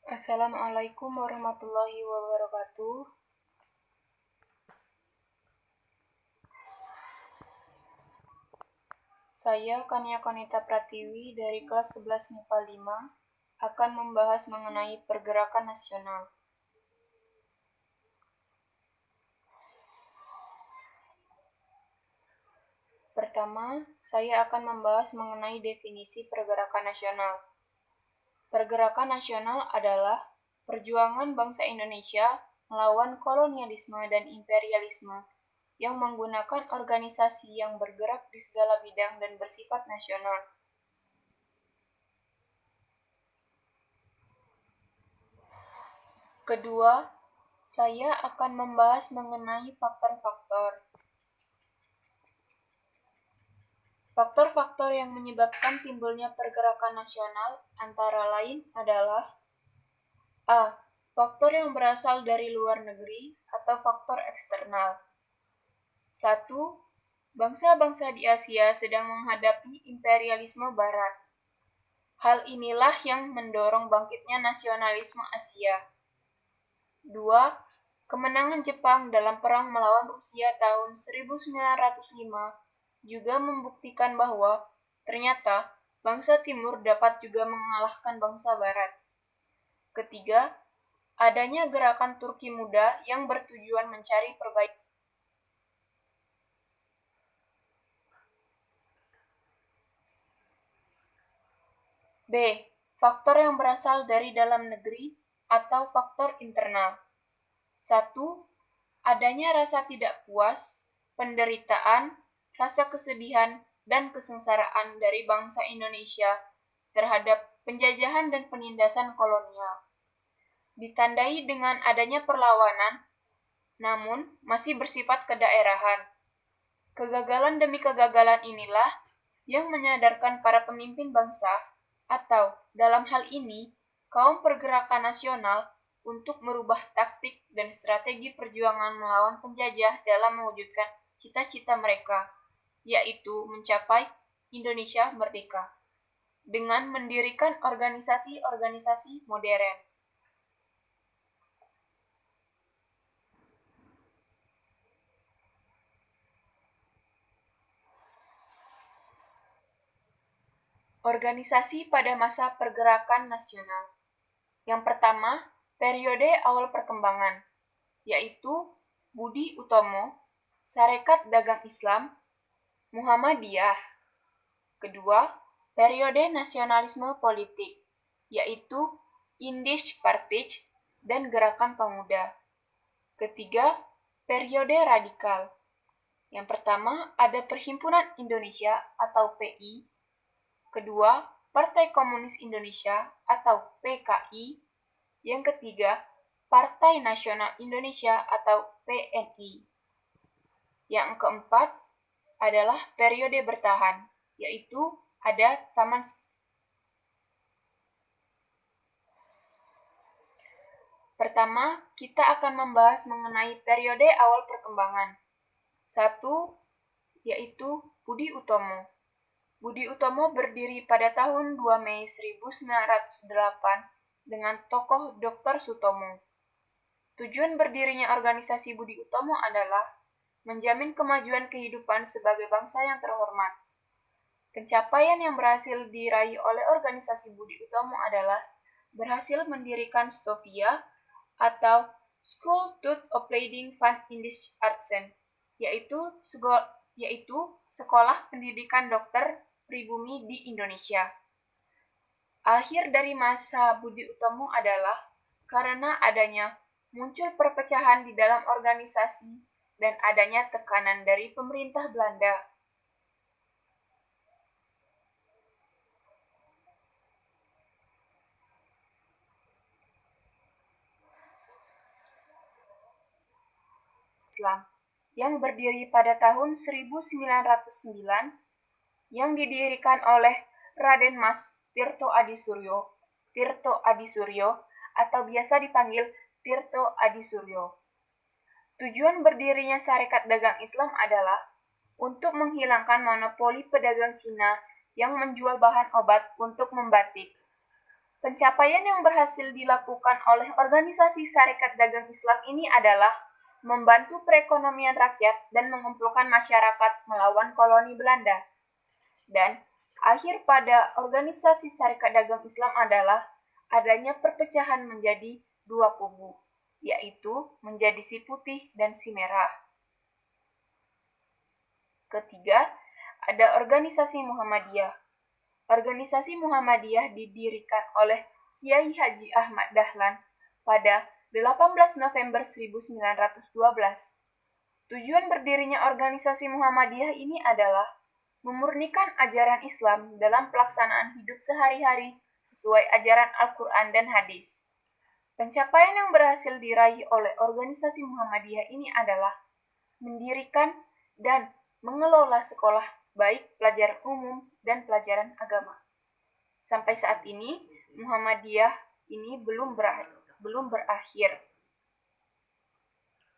Assalamualaikum warahmatullahi wabarakatuh. Saya Kania Konita Pratiwi dari kelas 11 MIPA 5 akan membahas mengenai pergerakan nasional. Pertama, saya akan membahas mengenai definisi pergerakan nasional. Pergerakan nasional adalah perjuangan bangsa Indonesia melawan kolonialisme dan imperialisme yang menggunakan organisasi yang bergerak di segala bidang dan bersifat nasional. Kedua, saya akan membahas mengenai faktor-faktor. Faktor-faktor yang menyebabkan timbulnya pergerakan nasional antara lain adalah A. Faktor yang berasal dari luar negeri atau faktor eksternal. 1. Bangsa-bangsa di Asia sedang menghadapi imperialisme Barat. Hal inilah yang mendorong bangkitnya nasionalisme Asia. 2. Kemenangan Jepang dalam perang melawan Rusia tahun 1905 juga membuktikan bahwa ternyata bangsa Timur dapat juga mengalahkan bangsa Barat. Ketiga, adanya gerakan Turki Muda yang bertujuan mencari perbaikan. B. Faktor yang berasal dari dalam negeri atau faktor internal. 1. Adanya rasa tidak puas, penderitaan, rasa kesedihan, dan kesengsaraan dari bangsa Indonesia terhadap penjajahan dan penindasan kolonial. Ditandai dengan adanya perlawanan, namun masih bersifat kedaerahan. Kegagalan demi kegagalan inilah yang menyadarkan para pemimpin bangsa, atau dalam hal ini, kaum pergerakan nasional untuk merubah taktik dan strategi perjuangan melawan penjajah dalam mewujudkan cita-cita mereka, yaitu mencapai Indonesia merdeka, dengan mendirikan organisasi-organisasi modern. Organisasi pada masa pergerakan nasional. Yang pertama, periode awal perkembangan, yaitu Budi Utomo, Sarekat Dagang Islam, Muhammadiyah. Kedua, periode nasionalisme politik, yaitu Indisch Partij dan Gerakan Pemuda. Ketiga, periode radikal. Yang pertama, ada Perhimpunan Indonesia atau PI. Kedua, Partai Komunis Indonesia atau PKI. Yang ketiga, Partai Nasional Indonesia atau PNI. Yang keempat adalah periode bertahan, yaitu ada Taman. Pertama, kita akan membahas mengenai periode awal perkembangan. 1, yaitu Budi Utomo. Budi Utomo berdiri pada tahun 2 Mei 1908 dengan tokoh Dr. Sutomo. Tujuan berdirinya organisasi Budi Utomo adalah menjamin kemajuan kehidupan sebagai bangsa yang terhormat. Pencapaian yang berhasil diraih oleh organisasi Budi Utomo adalah berhasil mendirikan Stovia atau School tot Opleiding van Indische Artsen, yaitu sekolah pendidikan dokter pribumi di Indonesia. Akhir dari masa Budi Utomo adalah karena adanya muncul perpecahan di dalam organisasi dan adanya tekanan dari pemerintah Belanda. Islam yang berdiri pada tahun 1909 yang didirikan oleh Raden Mas Tirto Adi Suryo atau biasa dipanggil Tirto Adi Suryo. Tujuan berdirinya Sarekat Dagang Islam adalah untuk menghilangkan monopoli pedagang Cina yang menjual bahan obat untuk membatik. Pencapaian yang berhasil dilakukan oleh organisasi Sarekat Dagang Islam ini adalah membantu perekonomian rakyat dan mengumpulkan masyarakat melawan koloni Belanda. Dan akhir pada organisasi Sarekat Dagang Islam adalah adanya perpecahan menjadi dua kubu, yaitu menjadi si putih dan si merah. Ketiga, ada organisasi Muhammadiyah. Organisasi Muhammadiyah didirikan oleh Kiai Haji Ahmad Dahlan pada 18 November 1912. Tujuan berdirinya organisasi Muhammadiyah ini adalah memurnikan ajaran Islam dalam pelaksanaan hidup sehari-hari sesuai ajaran Al-Quran dan hadis. Pencapaian yang berhasil diraih oleh organisasi Muhammadiyah ini adalah mendirikan dan mengelola sekolah baik pelajaran umum dan pelajaran agama. Sampai saat ini, Muhammadiyah ini belum berakhir.